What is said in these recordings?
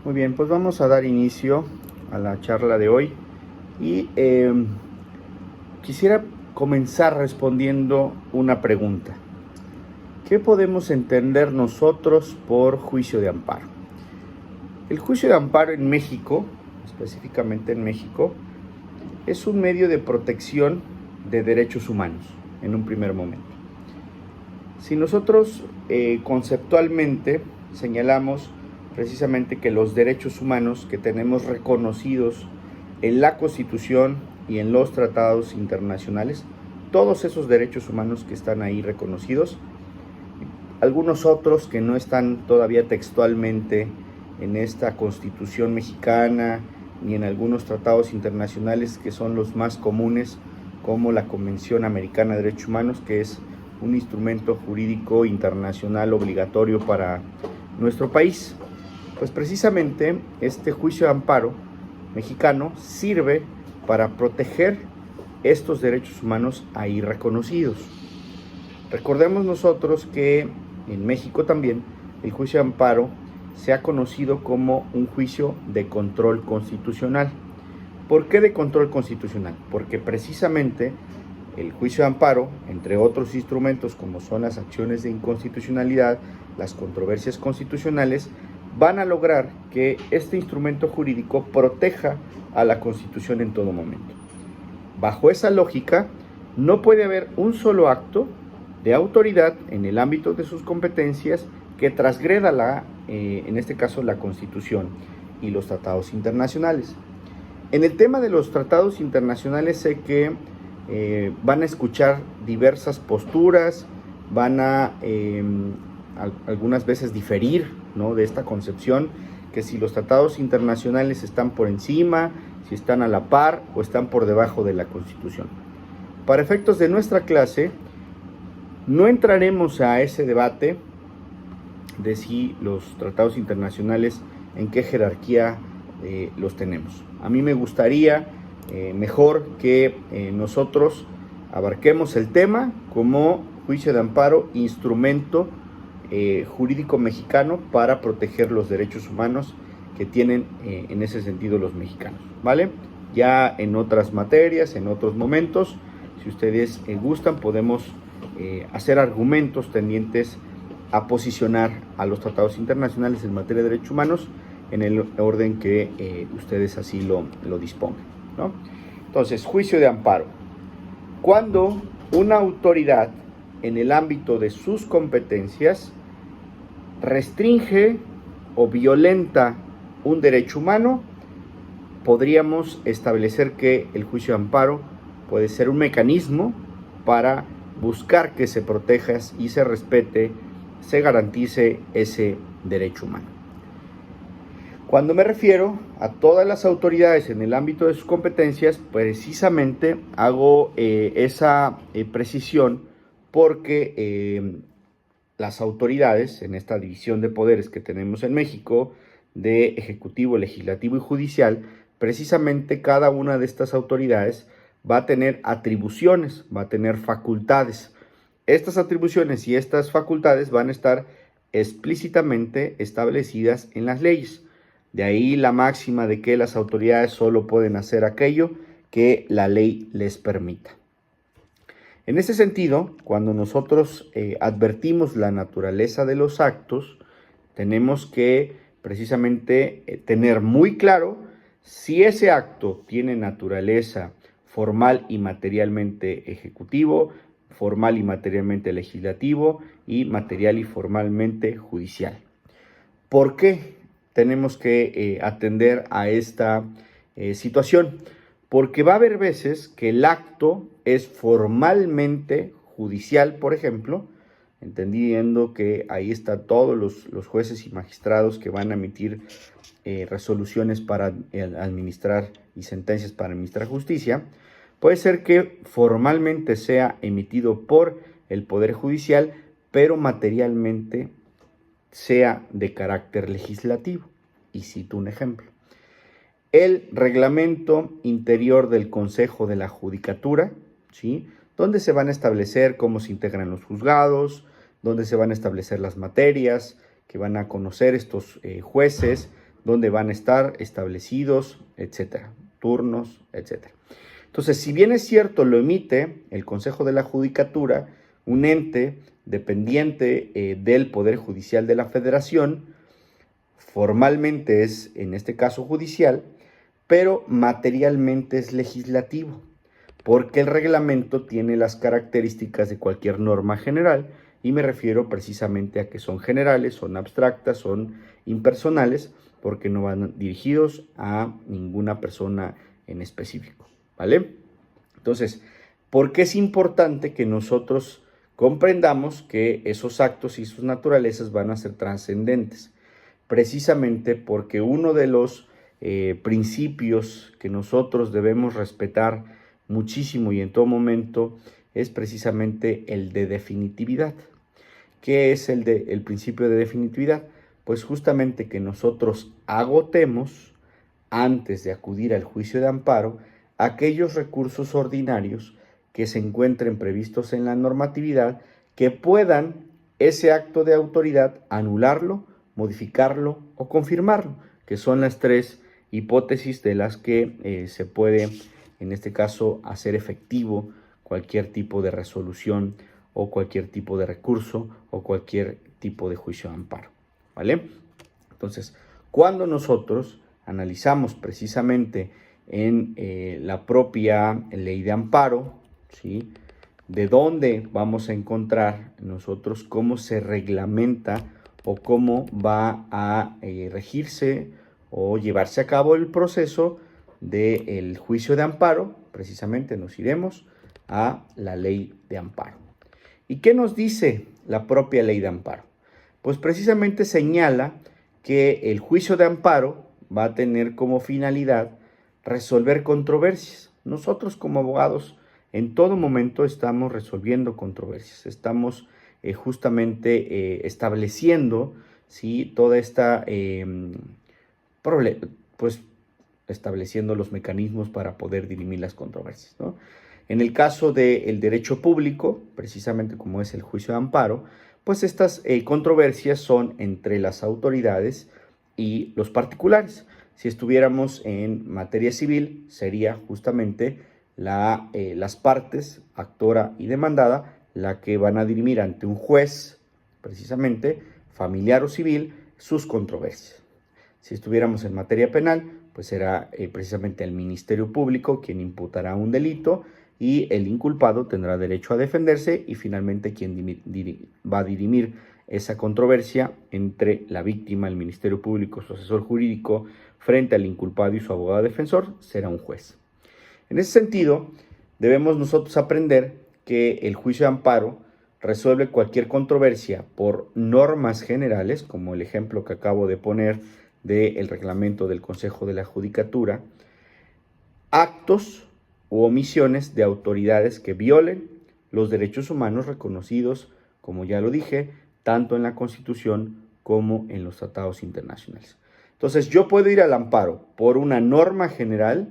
Muy bien, pues vamos a dar inicio a la charla de hoy y quisiera comenzar respondiendo una pregunta. ¿Qué podemos entender nosotros por juicio de amparo? El juicio de amparo en México, específicamente en México, es un medio de protección de derechos humanos en un primer momento. Si nosotros conceptualmente señalamos precisamente que los derechos humanos que tenemos reconocidos en la Constitución y en los tratados internacionales, todos esos derechos humanos que están ahí reconocidos, algunos otros que no están todavía textualmente en esta Constitución mexicana ni en algunos tratados internacionales que son los más comunes, como la Convención Americana de Derechos Humanos, que es un instrumento jurídico internacional obligatorio para nuestro país. Pues precisamente este juicio de amparo mexicano sirve para proteger estos derechos humanos ahí reconocidos. Recordemos nosotros que en México también el juicio de amparo se ha conocido como un juicio de control constitucional. ¿Por qué de control constitucional? Porque precisamente el juicio de amparo, entre otros instrumentos como son las acciones de inconstitucionalidad, las controversias constitucionales, van a lograr que este instrumento jurídico proteja a la Constitución en todo momento. Bajo esa lógica, no puede haber un solo acto de autoridad en el ámbito de sus competencias que transgreda en este caso la Constitución y los tratados internacionales. En el tema de los tratados internacionales sé que van a escuchar diversas posturas, van a algunas veces diferir, ¿no?, de esta concepción, que si los tratados internacionales están por encima, si están a la par o están por debajo de la Constitución. Para efectos de nuestra clase, no entraremos a ese debate de si los tratados internacionales en qué jerarquía los tenemos. A mí me gustaría mejor que nosotros abarquemos el tema como juicio de amparo, instrumento jurídico mexicano para proteger los derechos humanos que tienen en ese sentido los mexicanos, ¿vale? Ya en otras materias, en otros momentos, si ustedes gustan, podemos hacer argumentos tendientes a posicionar a los tratados internacionales en materia de derechos humanos en el orden que ustedes así lo dispongan, ¿no? Entonces, juicio de amparo. Cuando una autoridad en el ámbito de sus competencias restringe o violenta un derecho humano, podríamos establecer que el juicio de amparo puede ser un mecanismo para buscar que se proteja y se respete, se garantice ese derecho humano. Cuando me refiero a todas las autoridades en el ámbito de sus competencias, precisamente hago esa precisión porque las autoridades en esta división de poderes que tenemos en México, de ejecutivo, legislativo y judicial, precisamente cada una de estas autoridades va a tener atribuciones, va a tener facultades. Estas atribuciones y estas facultades van a estar explícitamente establecidas en las leyes. De ahí la máxima de que las autoridades solo pueden hacer aquello que la ley les permita. En ese sentido, cuando nosotros advertimos la naturaleza de los actos, tenemos que precisamente tener muy claro si ese acto tiene naturaleza formal y materialmente ejecutivo, formal y materialmente legislativo y material y formalmente judicial. ¿Por qué tenemos que atender a esta situación? Porque va a haber veces que el acto es formalmente judicial, por ejemplo, entendiendo que ahí están todos los jueces y magistrados que van a emitir resoluciones para administrar y sentencias para administrar justicia. Puede ser que formalmente sea emitido por el Poder Judicial, pero materialmente sea de carácter legislativo. Y cito un ejemplo. El reglamento interior del Consejo de la Judicatura, ¿sí?, donde se van a establecer cómo se integran los juzgados, donde se van a establecer las materias que van a conocer estos jueces, donde van a estar establecidos, etcétera, turnos, etcétera. Entonces, si bien es cierto, lo emite el Consejo de la Judicatura, un ente dependiente del Poder Judicial de la Federación, formalmente es, en este caso, judicial, pero materialmente es legislativo, porque el reglamento tiene las características de cualquier norma general, y me refiero precisamente a que son generales, son abstractas, son impersonales, porque no van dirigidos a ninguna persona en específico, ¿vale? Entonces, ¿por qué es importante que nosotros comprendamos que esos actos y sus naturalezas van a ser trascendentes? Precisamente porque uno de los principios que nosotros debemos respetar muchísimo y en todo momento es precisamente el de definitividad. ¿Qué es el principio de definitividad? Pues justamente que nosotros agotemos, antes de acudir al juicio de amparo, aquellos recursos ordinarios que se encuentren previstos en la normatividad que puedan ese acto de autoridad anularlo, modificarlo o confirmarlo, que son las tres hipótesis de las que se puede, en este caso, hacer efectivo cualquier tipo de resolución o cualquier tipo de recurso o cualquier tipo de juicio de amparo, ¿vale? Entonces, cuando nosotros analizamos precisamente en la propia ley de amparo, ¿sí?, de dónde vamos a encontrar nosotros cómo se reglamenta o cómo va a regirse o llevarse a cabo el proceso del juicio de amparo, precisamente nos iremos a la ley de amparo. ¿Y qué nos dice la propia ley de amparo? Pues precisamente señala que el juicio de amparo va a tener como finalidad resolver controversias. Nosotros como abogados en todo momento estamos resolviendo controversias, estamos justamente estableciendo, ¿sí?, toda esta pues estableciendo los mecanismos para poder dirimir las controversias, ¿no? En el caso del derecho público, precisamente como es el juicio de amparo, pues estas controversias son entre las autoridades y los particulares. Si estuviéramos en materia civil, sería justamente las partes, actora y demandada, la que van a dirimir ante un juez, precisamente, familiar o civil, sus controversias. Si estuviéramos en materia penal, pues será precisamente el Ministerio Público quien imputará un delito y el inculpado tendrá derecho a defenderse y finalmente quien va a dirimir esa controversia entre la víctima, el Ministerio Público, su asesor jurídico, frente al inculpado y su abogado defensor, será un juez. En ese sentido, debemos nosotros aprender que el juicio de amparo resuelve cualquier controversia por normas generales, como el ejemplo que acabo de poner del reglamento del Consejo de la Judicatura, actos u omisiones de autoridades que violen los derechos humanos reconocidos, como ya lo dije, tanto en la Constitución como en los tratados internacionales. Entonces, yo puedo ir al amparo por una norma general,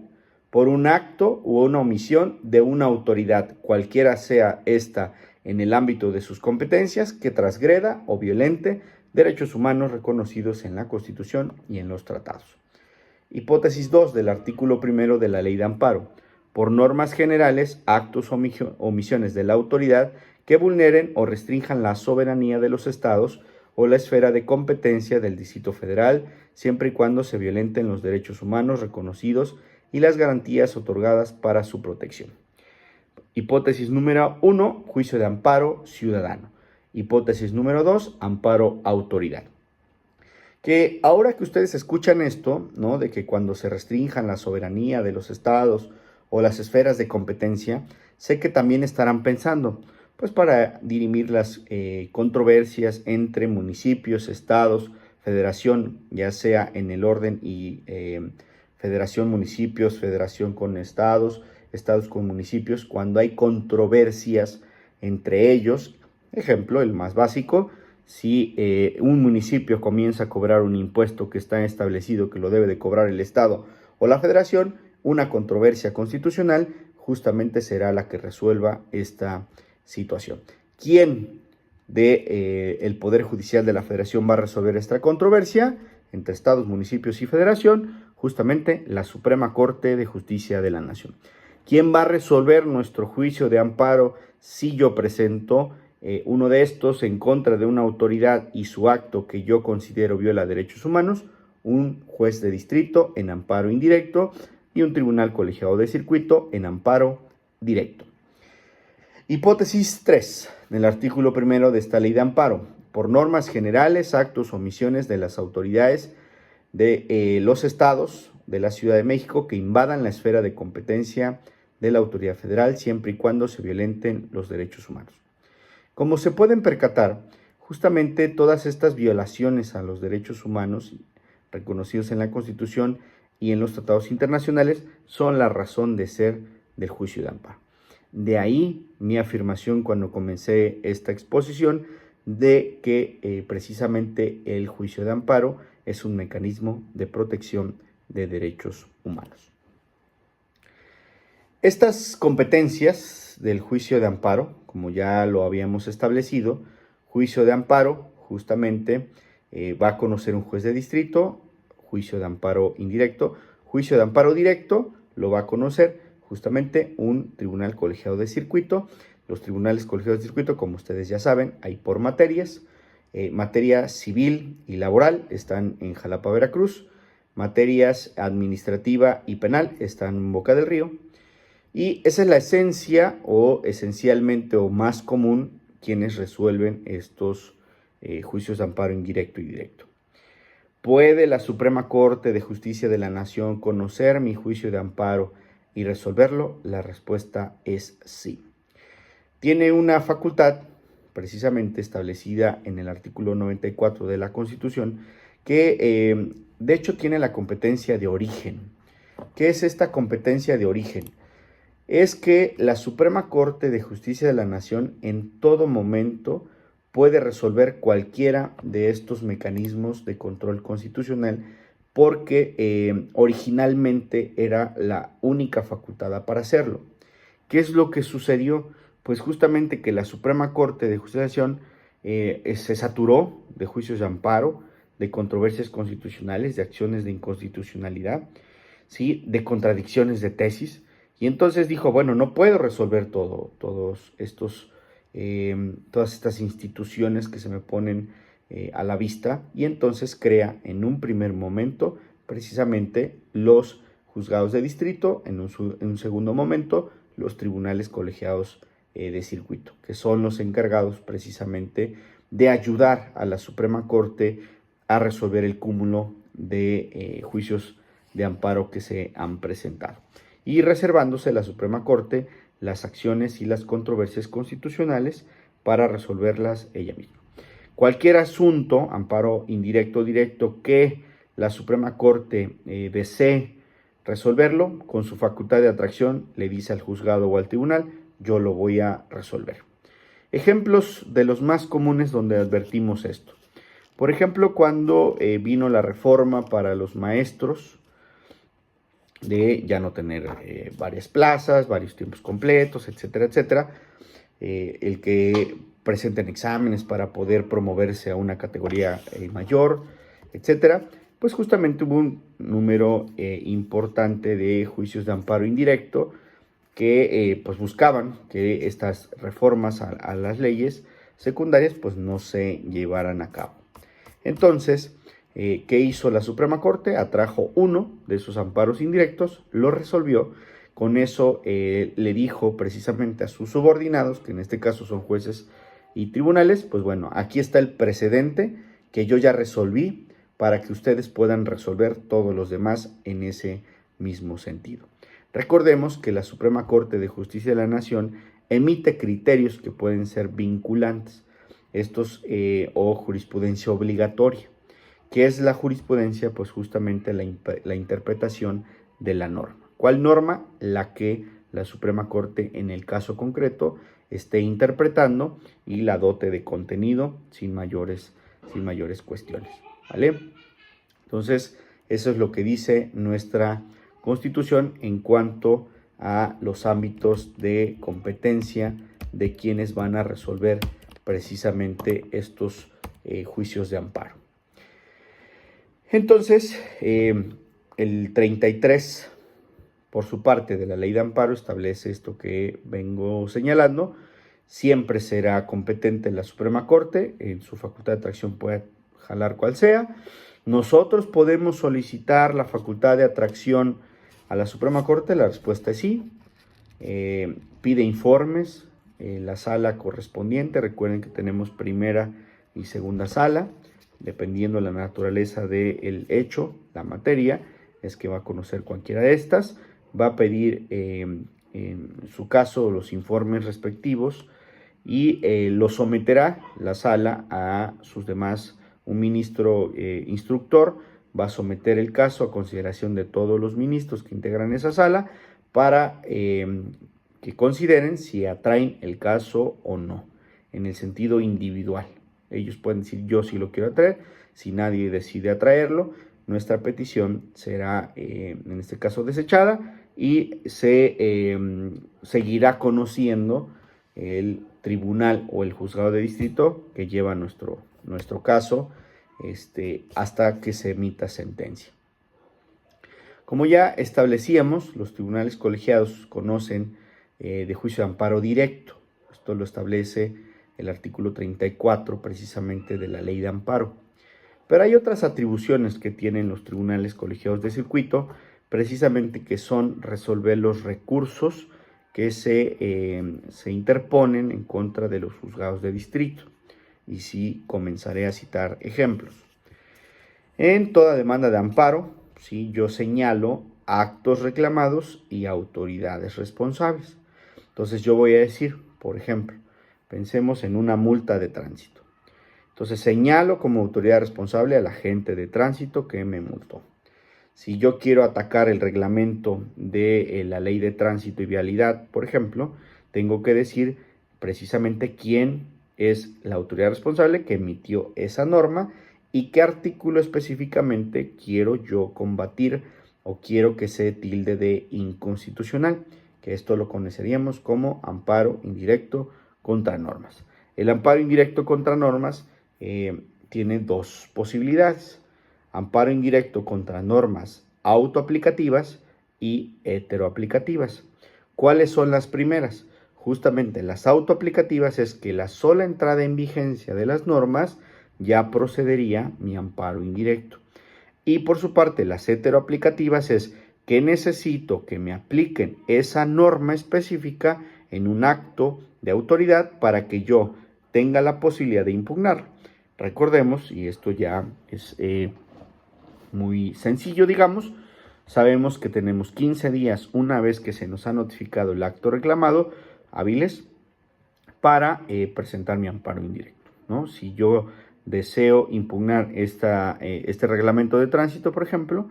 por un acto u una omisión de una autoridad, cualquiera sea esta en el ámbito de sus competencias, que transgreda o violente derechos humanos reconocidos en la Constitución y en los tratados. Hipótesis 2 del artículo 1 de la Ley de Amparo. Por normas generales, actos o omisiones de la autoridad que vulneren o restrinjan la soberanía de los estados o la esfera de competencia del Distrito Federal, siempre y cuando se violenten los derechos humanos reconocidos y las garantías otorgadas para su protección. Hipótesis número 1, juicio de amparo ciudadano. Hipótesis número 2, amparo autoridad. Que ahora que ustedes escuchan esto, ¿no?, de que cuando se restrinjan la soberanía de los estados o las esferas de competencia, sé que también estarán pensando, pues para dirimir las controversias entre municipios, estados, federación, ya sea en el orden y federación, municipios, federación con estados, estados con municipios, cuando hay controversias entre ellos. Ejemplo, el más básico, si un municipio comienza a cobrar un impuesto que está establecido que lo debe de cobrar el estado o la federación, una controversia constitucional justamente será la que resuelva esta situación. ¿Quién del Poder Judicial de la Federación va a resolver esta controversia? entre estados, municipios y federación, justamente la Suprema Corte de Justicia de la Nación. ¿Quién va a resolver nuestro juicio de amparo si yo presento uno de estos en contra de una autoridad y su acto que yo considero viola derechos humanos? Un juez de distrito en amparo indirecto y un tribunal colegiado de circuito en amparo directo. Hipótesis 3 del artículo 1 de esta ley de amparo. Por normas generales, actos o omisiones de las autoridades de los estados de la Ciudad de México que invadan la esfera de competencia de la autoridad federal siempre y cuando se violenten los derechos humanos. Como se pueden percatar, justamente todas estas violaciones a los derechos humanos reconocidos en la Constitución y en los tratados internacionales son la razón de ser del juicio de amparo. De ahí mi afirmación cuando comencé esta exposición de que precisamente el juicio de amparo es un mecanismo de protección de derechos humanos. Estas competencias del juicio de amparo, como ya lo habíamos establecido, juicio de amparo justamente va a conocer un juez de distrito, juicio de amparo indirecto, juicio de amparo directo lo va a conocer justamente un tribunal colegiado de circuito. Los tribunales colegiados de circuito, como ustedes ya saben, hay por materias. Materia civil y laboral están en Jalapa, Veracruz. Materias administrativa y penal están en Boca del Río. Y esa es la esencia o esencialmente o más común quienes resuelven estos juicios de amparo indirecto y directo. ¿Puede la Suprema Corte de Justicia de la Nación conocer mi juicio de amparo y resolverlo? La respuesta es sí. Tiene una facultad precisamente establecida en el artículo 94 de la Constitución que de hecho tiene la competencia de origen. ¿Qué es esta competencia de origen? Es que la Suprema Corte de Justicia de la Nación en todo momento puede resolver cualquiera de estos mecanismos de control constitucional porque originalmente era la única facultada para hacerlo. ¿Qué es lo que sucedió? Pues justamente que la Suprema Corte de Justicia de la Nación se saturó de juicios de amparo, de controversias constitucionales, de acciones de inconstitucionalidad, ¿sí? De contradicciones de tesis. Y entonces dijo, bueno, no puedo resolver todas estas instituciones que se me ponen a la vista, y entonces crea en un primer momento precisamente los juzgados de distrito, en un segundo momento los tribunales colegiados de circuito, que son los encargados precisamente de ayudar a la Suprema Corte a resolver el cúmulo de juicios de amparo que se han presentado, y reservándose la Suprema Corte las acciones y las controversias constitucionales para resolverlas ella misma. Cualquier asunto, amparo indirecto o directo, que la Suprema Corte desee resolverlo, con su facultad de atracción le dice al juzgado o al tribunal, yo lo voy a resolver. Ejemplos de los más comunes donde advertimos esto. Por ejemplo, cuando vino la reforma para los maestros, de ya no tener varias plazas, varios tiempos completos, etcétera, etcétera. El que presenten exámenes para poder promoverse a una categoría mayor, etcétera. Pues justamente hubo un número importante de juicios de amparo indirecto que pues buscaban que estas reformas a las leyes secundarias pues no se llevaran a cabo. Entonces, ¿qué hizo la Suprema Corte? Atrajo uno de esos amparos indirectos, lo resolvió. Con eso le dijo precisamente a sus subordinados, que en este caso son jueces y tribunales, pues bueno, aquí está el precedente que yo ya resolví para que ustedes puedan resolver todos los demás en ese mismo sentido. Recordemos que la Suprema Corte de Justicia de la Nación emite criterios que pueden ser vinculantes, estos o jurisprudencia obligatoria. ¿Qué es la jurisprudencia? Pues justamente la interpretación de la norma. ¿Cuál norma? La que la Suprema Corte en el caso concreto esté interpretando y la dote de contenido sin mayores cuestiones, ¿vale? Entonces, eso es lo que dice nuestra Constitución en cuanto a los ámbitos de competencia de quienes van a resolver precisamente estos juicios de amparo. Entonces, el 33, por su parte, de la ley de amparo establece esto que vengo señalando. Siempre será competente la Suprema Corte, en su facultad de atracción puede jalar cual sea. ¿Nosotros podemos solicitar la facultad de atracción a la Suprema Corte? La respuesta es sí. Pide informes en la sala correspondiente. Recuerden que tenemos primera y segunda sala. Dependiendo de la naturaleza del hecho, la materia, es que va a conocer cualquiera de estas. Va a pedir, en su caso, los informes respectivos y lo someterá la sala a sus demás. Un ministro instructor va a someter el caso a consideración de todos los ministros que integran esa sala para que consideren si atraen el caso o no, en el sentido individual. Ellos pueden decir yo sí lo quiero atraer. Si nadie decide atraerlo, nuestra petición será en este caso desechada y se seguirá conociendo el tribunal o el juzgado de distrito que lleva nuestro caso hasta que se emita sentencia. Como ya establecíamos, los tribunales colegiados conocen de juicio de amparo directo. Esto lo establece el artículo 34 precisamente de la ley de amparo. Pero hay otras atribuciones que tienen los tribunales colegiados de circuito, precisamente que son resolver los recursos que se interponen en contra de los juzgados de distrito. Y sí, comenzaré a citar ejemplos. En toda demanda de amparo, sí, yo señalo actos reclamados y autoridades responsables. Entonces yo voy a decir, por ejemplo, pensemos en una multa de tránsito. Entonces señalo como autoridad responsable al agente de tránsito que me multó. Si yo quiero atacar el reglamento de la ley de tránsito y vialidad, por ejemplo, tengo que decir precisamente quién es la autoridad responsable que emitió esa norma y qué artículo específicamente quiero yo combatir o quiero que se tilde de inconstitucional, que esto lo conoceríamos como amparo indirecto contra normas. El amparo indirecto contra normas tiene dos posibilidades: amparo indirecto contra normas autoaplicativas y heteroaplicativas. ¿Cuáles son las primeras? Justamente las autoaplicativas es que la sola entrada en vigencia de las normas ya procedería mi amparo indirecto. Y por su parte, las heteroaplicativas es que necesito que me apliquen esa norma específica en un acto de autoridad para que yo tenga la posibilidad de impugnar. Recordemos, y esto ya es muy sencillo, digamos, sabemos que tenemos 15 días una vez que se nos ha notificado el acto reclamado, hábiles, para presentar mi amparo indirecto, ¿no? Si yo deseo impugnar este reglamento de tránsito, por ejemplo,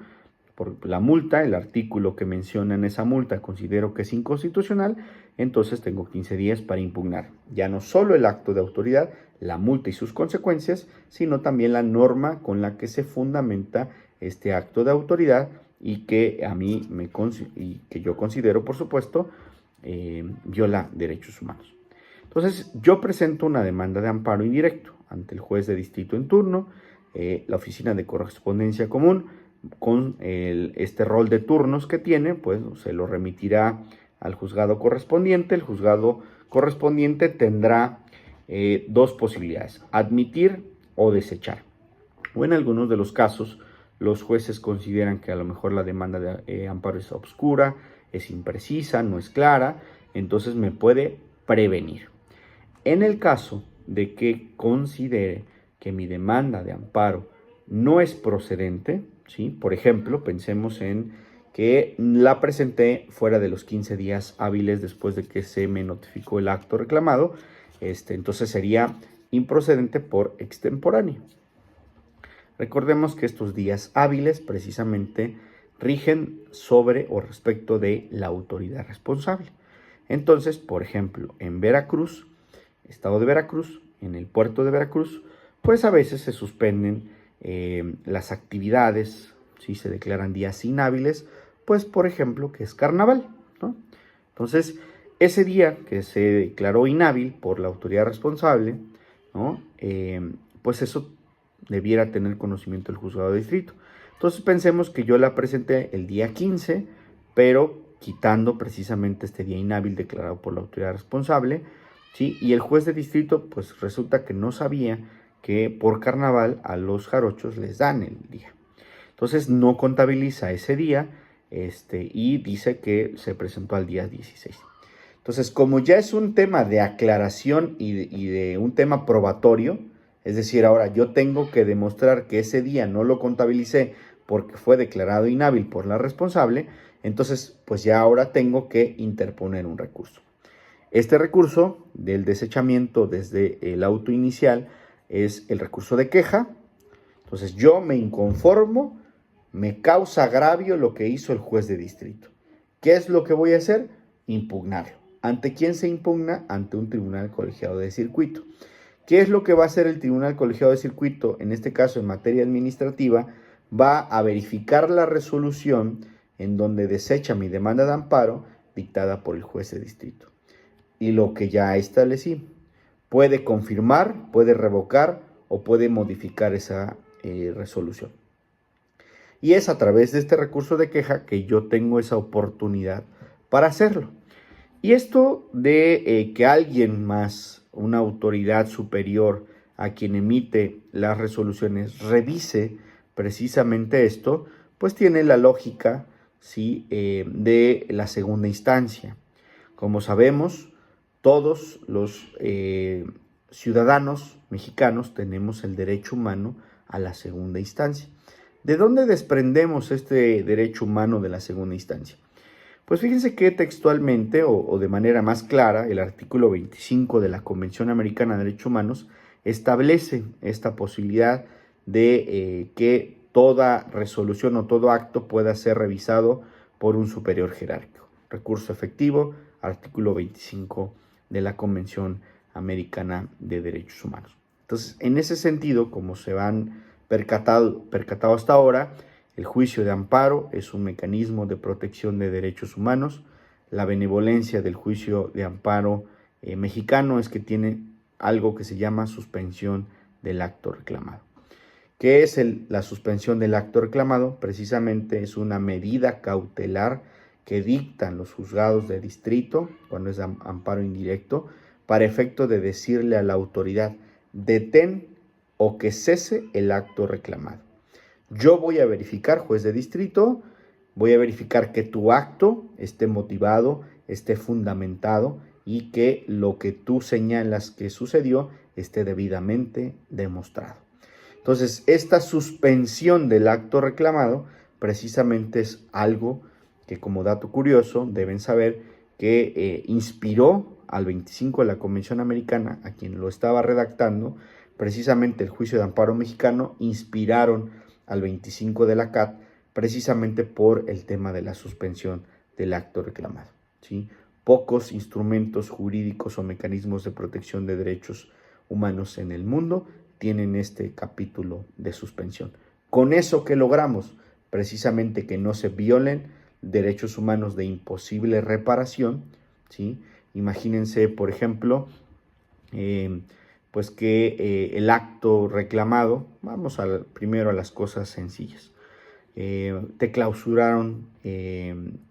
por la multa, el artículo que menciona en esa multa considero que es inconstitucional, entonces tengo 15 días para impugnar ya no solo el acto de autoridad, la multa y sus consecuencias, sino también la norma con la que se fundamenta este acto de autoridad y que a mí y que yo considero, por supuesto, viola derechos humanos. Entonces, yo presento una demanda de amparo indirecto ante el juez de distrito en turno, la oficina de correspondencia común, con este rol de turnos que tiene, pues se lo remitirá al juzgado correspondiente. El juzgado correspondiente tendrá dos posibilidades: admitir o desechar. O en algunos de los casos, los jueces consideran que a lo mejor la demanda de amparo es obscura, es imprecisa, no es clara, entonces me puede prevenir. En el caso de que considere que mi demanda de amparo no es procedente, ¿sí? Por ejemplo, pensemos en que la presenté fuera de los 15 días hábiles después de que se me notificó el acto reclamado, entonces sería improcedente por extemporáneo. Recordemos que estos días hábiles precisamente rigen sobre o respecto de la autoridad responsable. Entonces, por ejemplo, en Veracruz, estado de Veracruz, en el puerto de Veracruz, pues a veces se suspenden las actividades, si se declaran días inhábiles, pues por ejemplo que es carnaval, ¿no? Entonces, ese día que se declaró inhábil por la autoridad responsable, ¿no? Pues eso debiera tener conocimiento el juzgado de distrito. Entonces pensemos que yo la presenté el día 15, pero quitando precisamente este día inhábil declarado por la autoridad responsable, ¿sí? Y el juez de distrito pues resulta que no sabía que por carnaval a los jarochos les dan el día. Entonces no contabiliza ese día y dice que se presentó al día 16. Entonces, como ya es un tema de aclaración y de un tema probatorio, es decir, ahora yo tengo que demostrar que ese día no lo contabilicé porque fue declarado inhábil por la responsable, entonces pues ya ahora tengo que interponer un recurso. Este recurso del desechamiento desde el auto inicial es el recurso de queja. Entonces yo me inconformo, me causa agravio lo que hizo el juez de distrito. ¿Qué es lo que voy a hacer? Impugnarlo. ¿Ante quién se impugna? Ante un tribunal colegiado de circuito. ¿Qué es lo que va a hacer el tribunal colegiado de circuito? En este caso, en materia administrativa, va a verificar la resolución en donde desecha mi demanda de amparo dictada por el juez de distrito. Y lo que ya establecí, puede confirmar, puede revocar o puede modificar esa resolución. Y es a través de este recurso de queja que yo tengo esa oportunidad para hacerlo. Y esto de que alguien más, una autoridad superior a quien emite las resoluciones, revise precisamente esto, pues tiene la lógica, ¿sí? De la segunda instancia. Como sabemos, todos los ciudadanos mexicanos tenemos el derecho humano a la segunda instancia. ¿De dónde desprendemos este derecho humano de la segunda instancia? Pues fíjense que textualmente o de manera más clara, el artículo 25 de la Convención Americana de Derechos Humanos establece esta posibilidad de que toda resolución o todo acto pueda ser revisado por un superior jerárquico. Recurso efectivo, artículo 25 de la Convención Americana de Derechos Humanos. Entonces, en ese sentido, como se han percatado hasta ahora, el juicio de amparo es un mecanismo de protección de derechos humanos. La benevolencia del juicio de amparo mexicano es que tiene algo que se llama suspensión del acto reclamado. ¿Qué es la suspensión del acto reclamado? Precisamente es una medida cautelar que dictan los juzgados de distrito, cuando es amparo indirecto, para efecto de decirle a la autoridad, detén o que cese el acto reclamado. Yo voy a verificar, juez de distrito, voy a verificar que tu acto esté motivado, esté fundamentado y que lo que tú señalas que sucedió esté debidamente demostrado. Entonces, esta suspensión del acto reclamado precisamente es algo que, como dato curioso, deben saber que inspiró al 25 de la Convención Americana, a quien lo estaba redactando, precisamente el juicio de amparo mexicano, inspiraron al 25 de la CAT, precisamente por el tema de la suspensión del acto reclamado, ¿sí? Pocos instrumentos jurídicos o mecanismos de protección de derechos humanos en el mundo tienen este capítulo de suspensión. Con eso, ¿qué logramos? Precisamente que no se violen derechos humanos de imposible reparación, ¿sí? Imagínense, por ejemplo, pues que el acto reclamado, vamos primero a las cosas sencillas, te clausuraron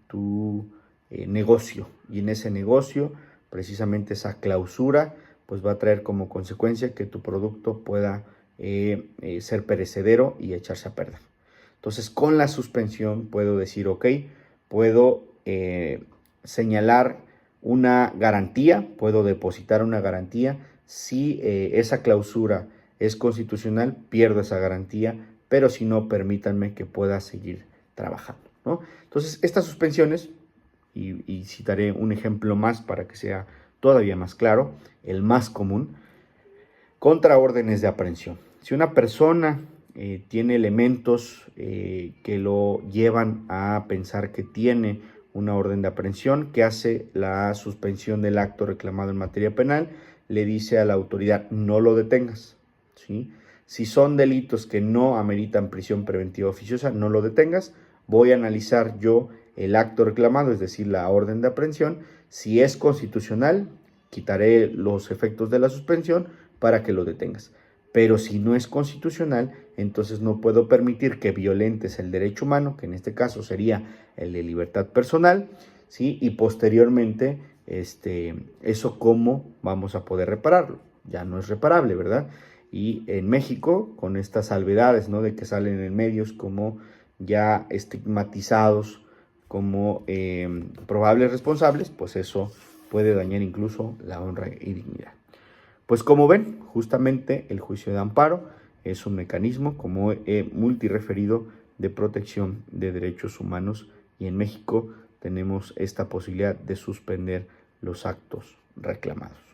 tu negocio y en ese negocio precisamente esa clausura pues va a traer como consecuencia que tu producto pueda ser perecedero y echarse a perder. Entonces con la suspensión puedo decir ok, puedo señalar una garantía, puedo depositar una garantía. Si esa clausura es constitucional, pierdo esa garantía, pero si no, permítanme que pueda seguir trabajando, ¿no? Entonces, estas suspensiones, y citaré un ejemplo más para que sea todavía más claro, el más común, contra órdenes de aprehensión. Si una persona tiene elementos que lo llevan a pensar que tiene una orden de aprehensión, que hace la suspensión del acto reclamado en materia penal, le dice a la autoridad, no lo detengas, ¿sí? Si son delitos que no ameritan prisión preventiva oficiosa, no lo detengas. Voy a analizar yo el acto reclamado, es decir, la orden de aprehensión. Si es constitucional, quitaré los efectos de la suspensión para que lo detengas. Pero si no es constitucional, entonces no puedo permitir que violentes el derecho humano, que en este caso sería el de libertad personal, ¿sí? Y posteriormente, eso cómo vamos a poder repararlo. Ya no es reparable, ¿verdad? Y en México, con estas salvedades, ¿no? De que salen en medios como ya estigmatizados como probables responsables, pues eso puede dañar incluso la honra y dignidad. Pues como ven, justamente el juicio de amparo es un mecanismo, como he multireferido, de protección de derechos humanos, y en México tenemos esta posibilidad de suspender los actos reclamados.